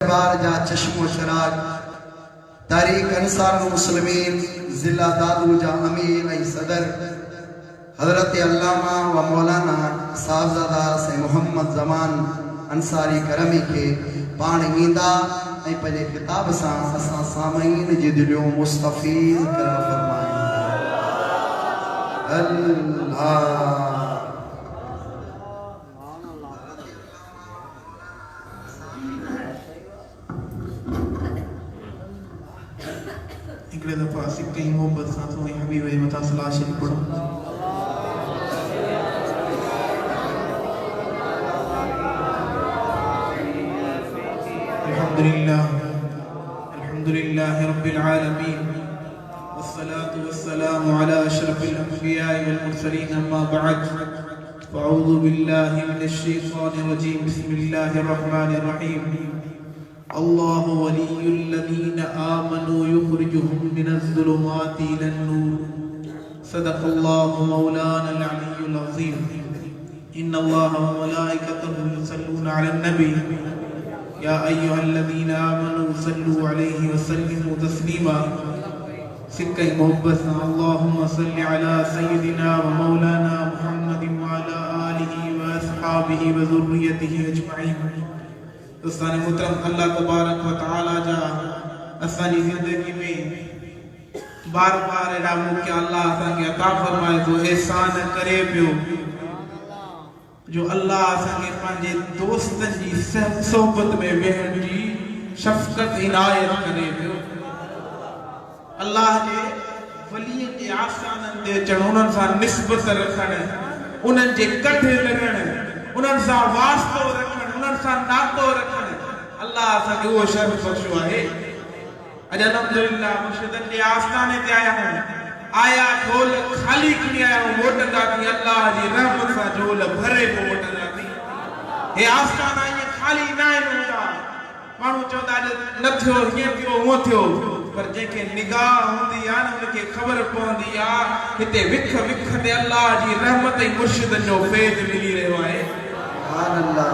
बार जा चश्मो चराग तारीख अंसार मुस्लिमीन जिला दादू जा अमीर ऐ सदर हजरत अल्लामा व मौलाना साहबजादा से मोहम्मद जमान अंसारी करमी के पाण ईंदा ऐं पंहिंजे किताब सां असां सामईन जी दिलियूं मुस्तफ़ीज़ करे फरमायूं। अल्लाह हिकिड़े दफ़ा सिक कई मोहब्बत सां सोने हबीब जे मथां सलाह शरीफ़ पढ़ो। अल्हम्दुलिल्लाह रब्बिल आलमीन वस्सलातु वस्सलामु अला अशरफिल अंबिया'i वल मुरसलीन अम्मा बअद फ़अऊज़ु बिल्लाहि मिनश शैतानिर रजीम बिस्मिल्लाहिर रहमानिर रहीम। अल्लाहु वलियुल लज़ीना आमनू युख़रिजुहुम मिनज़्ज़ुलुमाति इलन-नूर। सदक़ल्लाहु मौलानल अलियुल अज़ीम। इन्नल्लाहा व मलाइकतहु युसल्लूना अलन-नबी या अय्युहल्लज़ीना आमनू सल्लु अलैहि व सल्लिमू तस्लीमा। सिक्के मोहब्बत से अल्लाहुम्मा सल्लि अला सय्यिदिना व मौलाना मुहम्मदिन व अला आलिहि व अस्हाबिहि व ज़ुर्रिय्यतिहि अजमईन। दोस्तान मोहतरम, अल्लाह तबारक व तआला जा असांजी ज़िंदगी में बार बार एड़ा मौक़ा अल्लाह असांखे अता फरमाए तो एहसान करे पियो जो अल्लाह असांखे पंहिंजे दोस्तनि जी सोहबत में वेहण जी शफ़क़त इनायत करे पियो। अल्लाह जे वलीअ जे आस्थाननि ते अचण, उन्हनि सां निस्बत रखण, उन्हनि जे कठे लॻण, उन्हनि सां वास्तो रखण, उन्हनि सां नातो रखण, अल्लाह असांखे उहो शर्फ़ बख़्शियो आहे। अॼु अल्हम्दुलिल्लाह मुर्शिदनि जे आस्थाने ते आया आहियूं, आया झोल खाली खणी आया आहियूं, मोटंदासीं अल्लाह जी रहमत सां झोल भरे पोइ मोटंदासीं। हे आस्थाना ईअं खाली न आहिनि हूंदा। माण्हू चवंदा न थियो, हीअं थियो, हूअं थियो, पर जंहिंखे निगाह हूंदी आहे न उनखे ख़बर पवंदी आहे हिते विख विख ते अल्लाह जी रहमत ऐं मुर्शिदनि जो फैज़ मिली रहियो आहे। सुभान अल्लाह।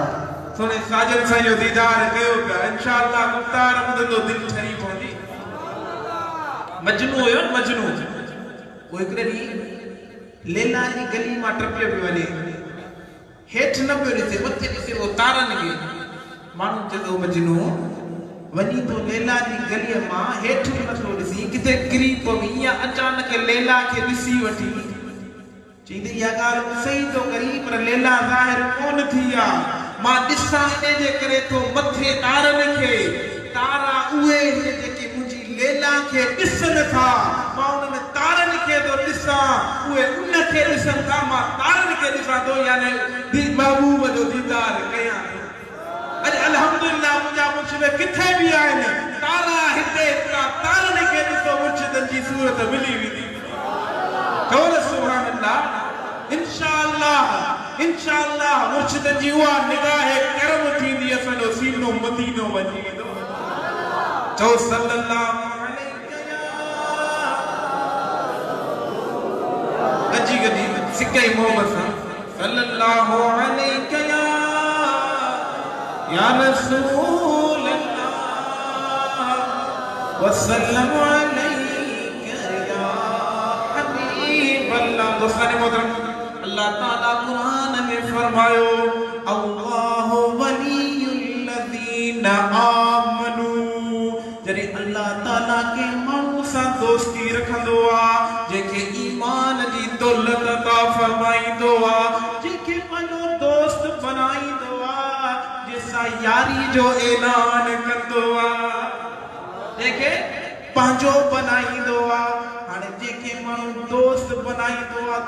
सोने साजन साईं जो दीदार कयो पिया, इंशाअल्लाह गुफ्तार ॿुधंदो दिलि ठरी पवंदी। मजनू हुयो, मजनू वो हिकिड़े ॾींहुं लैला जी गली मां टपियो पियो वञे, हेठि न पियो ॾिसे, मथे ॾिसे वो तारनि खे। माण्हू चयो मजनू वञी तो लैला जी गलीअ मां हेठि बि नथो ॾिसी, किथे किरी पवी या अचानक लैला खे ॾिसी वठी। चईंदी इहा ॻाल्हि सही तो करी, पर लैला ज़ाहिर कोन थी आहे। मां ॾिसां इन जे करे तो मथे तारनि खे, तारा उहे जेके मुंहिंजी लैला खे ॾिसनि था। मां उन्हनि तारनि खे तो ॾिसां, उहे उनखे ॾिसनि था, मां तारनि खे ॾिसां थो, यानी महबूब जो दीदार कयां। अॼु अल्हम्दुलिल्लाह मुंहिंजा मुर्शिद किथे बि आहिनि, तारा हिते तारनि खे ॾिसो, मुर्शिदनि जी सूरत मिली वेंदी। चओ सुभान अल्लाह। इंशाअल्लाह इंशाअल्लाह मुर्शिदनि जी उहा निगाह करम थींदी, असांजो सीनो मदीनो बणी वेंदो। चओ सल्लल्लाहु गजी गजी सिक्के मोहब्बत सां सल्लल्लाहु अलैहि या रसूल अल्लाह वसल्लम अलैहि या हबीब अल्लाह। दोस्तान मोहतरम, अल्लाह ताला कुरान में फरमायो अल्लाहु वलियुल लज़ीना आमनू। जॾहिं अल्लाह ताला के माण्हू सां दोस्ती रखंदो आहे, जंहिंखे ईमान जी दौलत अता फरमाईंदो आहे, जंहिंखे पंहिंजो दोस्त बनाईंदो आहे, जंहिंसां यारी जो ऐलान कंदो आहे, जंहिंखे पंहिंजो बनाईंदो आहे। हाणे जंहिंखे माण्हू दोस्त बनाईंदो आहे,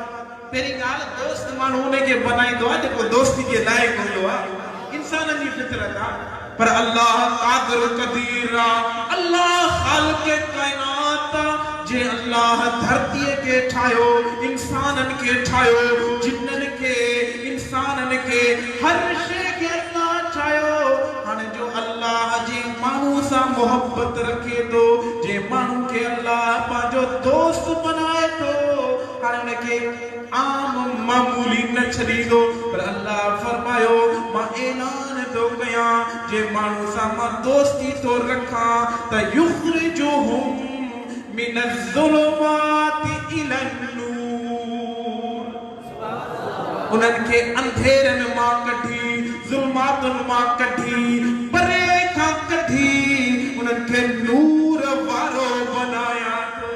पहिरीं ॻाल्हि दोस्त माण्हू उनखे बनाईंदो आहे जेको दोस्ती जे लाइक़ु हूंदो आहे। इंसाननि जी फितरत आहे, पर अल्लाह कादिर कदीर आहे, अल्लाह खालिक़ कायनात आहे। जे अल्लाह धरतीअ खे ठाहियो, इंसाननि खे ठाहियो, जिन्ननि खे, इंसाननि खे, हर शइ खे अल्लाह ठाहियो। हाणे जो अल्लाह जे माण्हू सां मोहब्बत रखे थो, जे माण्हू खे अल्लाह पंहिंजो दोस्त बनाए थो, हाणे उनखे आम मामूली न छॾींदो, पर अल्लाह फरमायो मां ऐलान तो कया जे मानू सा मां दोस्ती तो रखा त युखरिजुहुम मिनज़्ज़ुलुमाति इलन-नूर उन्हनि खे अंधेरनि मां कढी ज़ुल्मातुनि मां कढी परे खां कढी उन्हनि खे नूर वारो बनाया तो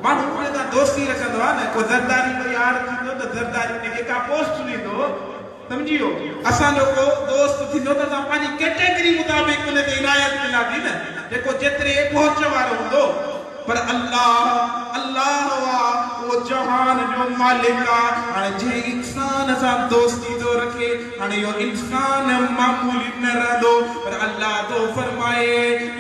माण्हू उन सां दोस्ती रखंदो आहे न को ज़रदारी को यार थींदो त ज़रदारी उनखे का पोस्ट ॾींदो समझियो असांजो को दोस्त थींदो त असां पंहिंजी कैटेगरी मुताबिक़ उन ते इनायत मिलांदी न जेको जेतिरे पहुच वारो हूंदो पर अल्लाह वो जहान जो मालिक हाणे जे इंसान सां दोस्ती तो रखे हाणे यो इंसान मामूली न रहंदो पर अल्लाह तो फरमाए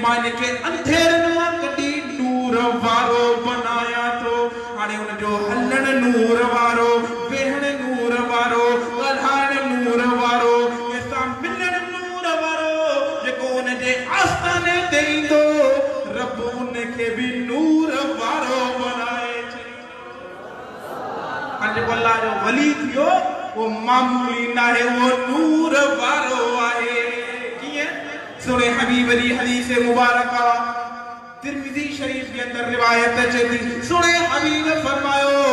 मां इनखे अंधेरनि मां कढी नूर वारो बनाया तो हाणे उन जो हलण नूर वारो वेहण नूर वारो ॻाल्हाइण नूर वारो ऐसा मिलण नूर वारो जेको उन जे आस्थाने ते ईंदो रब उनखे भी नूर वारो बनाए जेको अल्लाह जो वली थियो वो मामूली न आहे वो नूर वारो आहे कीअं सुने हबीब अली हदीस मुबारका तिरमिज़ी शरीफ के अंदर रिवायत अचे थी सुने हबीब फरमायो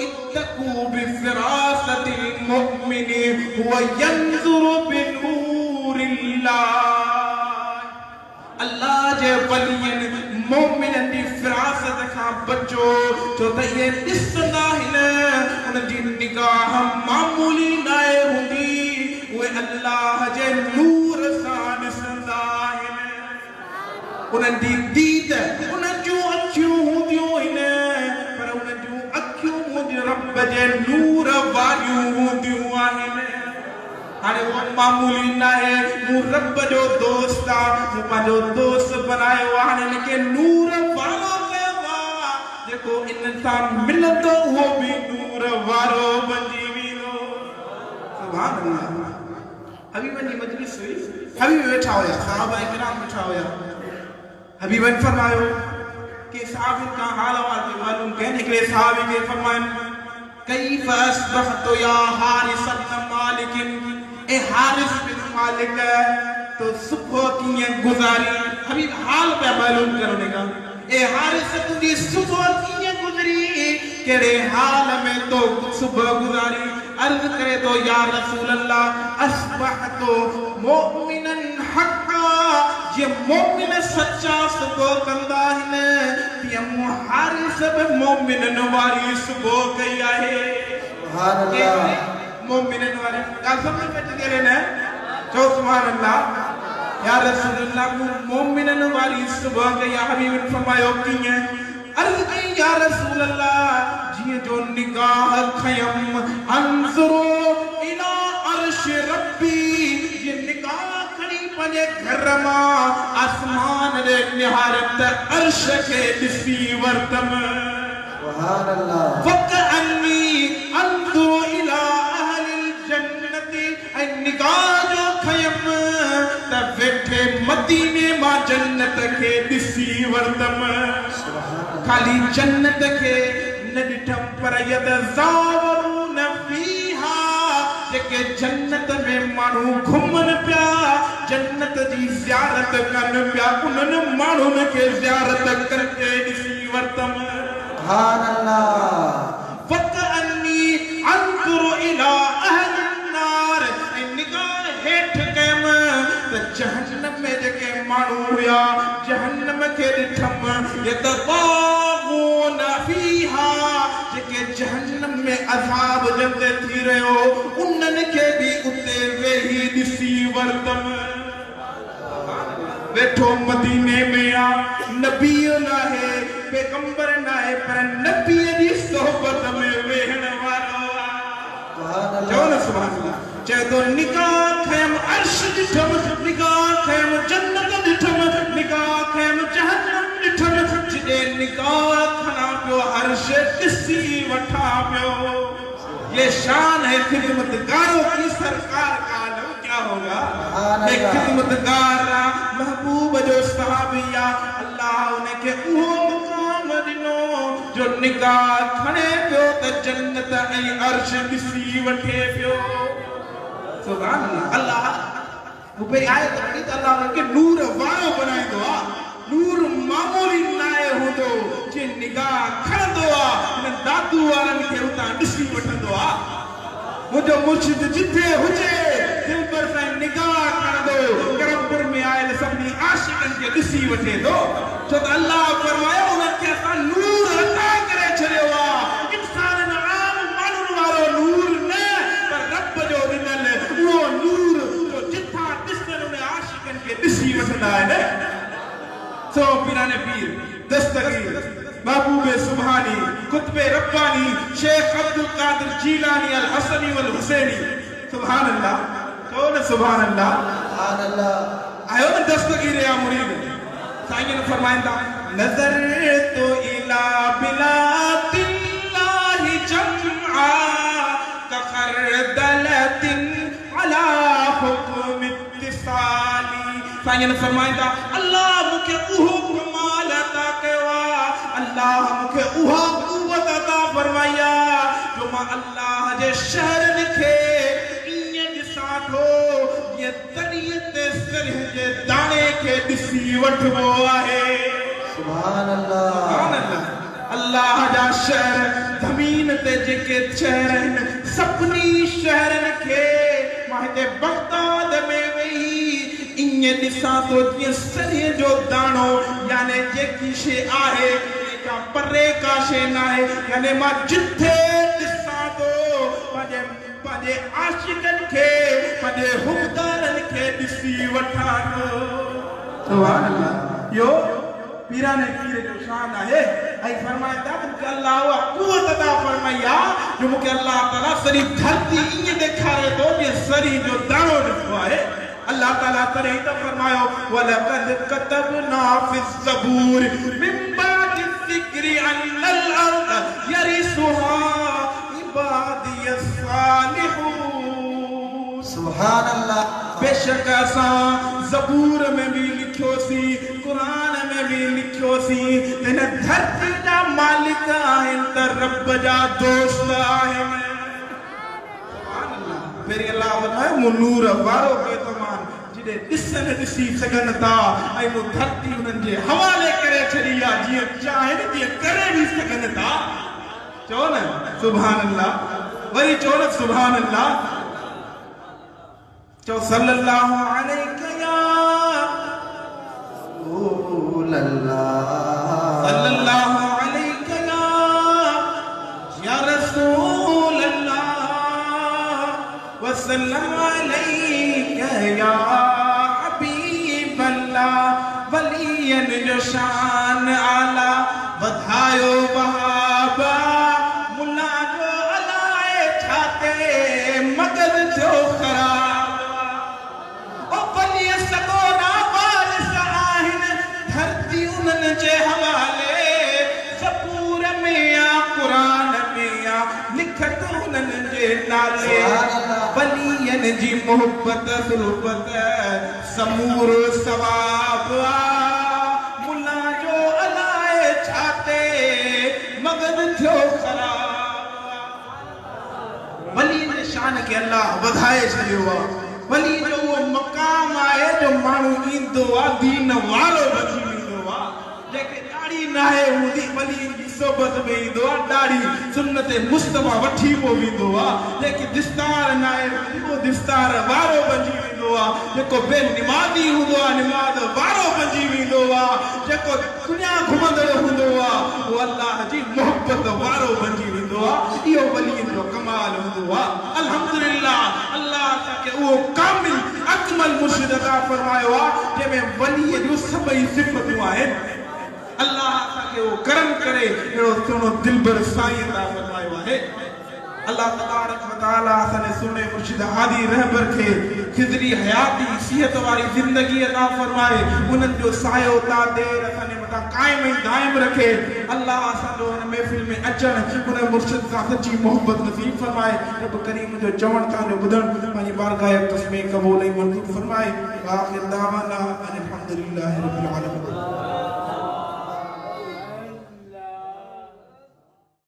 इत्तकू बिफ़िरासतिल मुमिनी हुवा यंज़ुरु बिनूरिल्लाह अल्लाह जे वलियन मोमिनन दी फिरासत खां बचो जो त ये ॾिसंदा आहिनि उन जी निगाह मामूली न हूंदी उहे अल्लाह जे नूर सां ॾिसंदा आहिनि उन्हनि जी दीद उन्हनि जूं अखियूं हूंदियूं आहिनि पर उन्हनि जूं अखियूं मुंहिंजे रब जे नूर वारियूं हूंदियूं आहिनि हाणे वो मामूली न आहे मूं रब जो दोस्त आहे मूं पंहिंजो दोस्त बनायो आहे हाणे हिनखे नूर वारो कयो आहे जेको इन सां मिलंदो उहो बि नूर वारो बणिजी वेंदो सुभान अल्लाह हबीबनि जी मजलिस हुई हबीब वेठा हुया सहाबा किराम वेठा हुया हबीबनि फरमायो कि साहब का हाल अहवाल मालूम कयनि हिकिड़े सहाबी खे फरमाइनि कैफ़ अस्बहतु या हारिस बिन मालिक ए हारिस बिन मालिक तो सुबह कीअं गुज़ारी हबीब हाल पे मालूम करने का ए हारिस तुझी सुबह कीअं गुज़री कहिड़े हाल में तो सुबह गुज़ारी अर्ज़ करे तो या रसूल अल्लाह अस्बहतु मुमिनन हक़्क़ा जे मोमिन सच्चा सुबह कंदा आहिनि तीअं हारिस बि मोमिननि वारी सुबह कई आहे सुभान अल्लाह मोमिनन वाली ॻाल्हि सम्झ में अची करे न चओ सुभान अल्लाह या रसूल अल्लाह मोमिनन वाली सुबह कई आहे हबीब फरमायो कीअं अर्ज़ कई या रसूल अल्लाह जीअं जो निगाह खयम अंज़ुरु इला अर्श रब्बी ये निगाह खणी पंहिंजे घर मां आसमान ॾे निहारत अर्श खे ॾिसी वरतम सुभान अल्लाह वकअन्नी अंज़ुरु इला निगाह जो खयम त वेठे मदीने मां जन्नत खे ॾिसी वरतम खाली जन्नत खे न ॾिठम पर यतज़ावरून फीहा जेके जन्नत में माण्हू घुमनि पिया जन्नत जी ज़ियारत कनि पिया उन्हनि माण्हुनि खे ज़ियारत करके ॾिसी वरतम सुभान अल्लाह वकअन्नी अंज़ुरु इला अहलिन नार जहन्नम में जेके माण्हू हुया जहन्नम खे ॾिठम यतग़ावून फीहा जेके जहन्नम में अज़ाब जंदे थी रहियो उन्हनि खे बि उते वेही ॾिसी वरतम वेठो मदीने में आ नबी न आहे पैगंबर न आहे पर नबी जी सोहबत में वेहण वारो चओ न सुभान अल्लाह चए तो निगाह खयम अर्श ॾिठम निगाह खयम जन्नत ॾिठम निगाह खयम जहन्नम ॾिठम जिॾे निगाह खणा पियो अर्श ॾिसी वठां पियो ये शान है खिदमतगारों की सरकार का नाम क्या होगा ये खिदमतगार महबूब जो सहाबिया अल्लाह उनके उहो मुकाम ॾिनो जो निगाह खणे पियो त जन्नत ऐं अर्श ॾिसी वठे पियो सुभान अल्लाह वो पे आयत पढ़ी त अल्लाह उनके नूर वारो बनाईंदो आ नूर मामूली नाए हूंदो जे निगाह खणंदो आ इन दादू वारनि खे उतां ॾिसी वठंदो आ मुंहिंजो मुर्शिद जिथे हुजे दिल पर सां निगाह खणंदो करमपुर में आयल सभिनी आशिकनि खे ॾिसी वठे थो छो त अल्लाह फरमायो उन्हनि खे असां नूर अता करे छॾियो आहे इंसाननि आम माण्हुनि वारो नूर न पर रब जो ॾिनल उहो नूर जो जिथां ॾिसनि उन आशिकनि खे ॾिसी वठंदा आहिनि सो पीराने पीर दस्तगीर महबूब सुभानी कुतुब रब्बानी शेख अब्दुल कादिर जीलानी अल हसनी वल हुसैनी सुभान अल्लाह कहो न सुभान अल्लाह आयो न दस्तगीर या मुरीद साईं ने फरमाइंदा नजर तो इला बिलातिल्लाहि जमआ का खरदलतिन अला हुक्म इत्तिसाली साईं ने फरमाइंदा अल्लाह मुखे उहो कमाल अता कयो अल्लाह मुखे उहा कुवत अता फरमाया जो मां अल्लाह जे शहर खे ईअं ॾिसां थो ये तरीक़े ते सरह जे दाणे खे ॾिसी वठबो आहे सुभान अल्लाह अल्लाह जा शहर ज़मीन ते जेके शहर आहिनि सभिनी शहरनि खे मां हिते बगदाद में वेही ईअं ॾिसां थो जीअं सरह जो दाणो यानी जेकी शइ आहे परे का शे ना है यानी मां जिथे ॾिसां थो पंहिंजे आशिकनि खे पंहिंजे हुबदारनि खे ॾिसी वठां थो सुभान अल्लाह यो पीराने पीर जो शान आहे ऐं फरमाईंदा मूंखे अल्लाह उहा कुवत अता फरमाई आहे जो मूंखे अल्लाह ताला सॼी धरती ईअं ॾेखारे थो जीअं सरी जो दाणो ॾिठो आहे अल्लाह ताला तॾहिं त फरमायो वलक़द कतबना फ़िज़ ज़बूर मिन बादि ज़िक्रि अनल अर्द यरिसुहा इबादियस सालिहून सुभान अल्लाह बेशक असां ज़बूर में भी लिखियोसी कुरान में भी लिखियोसी हिन धरती जा मालिक आहिनि त रब जा दोस्त आहिनि मेरी अल्लाह वधाए मु नूर वारो बेतमान जिदे ॾिसनि ॾिसी सघनि था ऐं मु धरती उन्हनि जे हवाले करे छॾी आहे जीअं चाहिनि तीअं करे बि सघनि था चओ न सुभान अल्लाह वरी चओ न सुभान अल्लाह चओ सल्लल्लाहु अलैहि या रसूल अल्लाह सल्लल्लाहु अलैहि या रसूल वसल्लम अलैका या हबीब अल्लाह वलियन जो शान आला वधायो वहाबा मुला जो अलाए छाते मगन जो खराब ओ वलिय सगोरा वारिस आहिन धरती उन्हनि जे हवाले ज़बूर में या कुरान में या लिखत उन्हनि जे नाले वलियन जी मोहब्बत सुलबत समूर सवाब मुला जो अलाए छाते मगन थियो खराब वली जे शान के अल्लाह वधाए छॾियो आहे वली जो वो मकाम आहे जो माण्हू ईंदो आहे दीन वारो बची वेंदो आहे जेके ॾाढ़ी नाहे हूंदी वली जी सोबत में ईंदो आहे ॾाढ़ी सुन्नत मुस्तफा वठी पो वेंदो आहे जेके दिस्तार नाहे हूंदी वो दिस्तार वारो बची वेंदो आहे जेको बेनिमाज़ी हूंदो आहे निमाज़ वारो बची वेंदो आहे जेको दुनिया घुमंदड़ हूंदो आहे वो अल्लाह जी मोहब्बत वारो बची वेंदो आहे इहो वली जो कमाल हूंदो आहे अल्हम्दुलिल्लाह अल्लाह असांखे उहो कामिल अकमल मुर्शिद अता फरमायो आहे जंहिंमें वलीअ जूं सभई सिफ़तूं आहिनि अल्लाह असांखे वो करम करे अहिड़ो सुहिणो दिलबर साईं अता फरमायो आहे अल्लाह तबारक व तआला असांजे सुहिणे मुर्शिद हादी रहबर खे खिज़री हयाती सिहत वारी ज़िंदगी अता फरमाए उन्हनि जो सायो ता देर असांजे मथां काइम ऐं दाइम रखे अल्लाह असांजो हिन महफ़िल में अचण उन मुर्शिद सां सची मोहब्बत नसीब फरमाए रब करीम जो चवण तव्हांजो ॿुधण पंहिंजी बारगाह क़स्में क़बूल ऐं मंज़ूर फरमाए आख़िर दावाना अनिल हम्दुलिल्लाहि रब्बिल आलमीन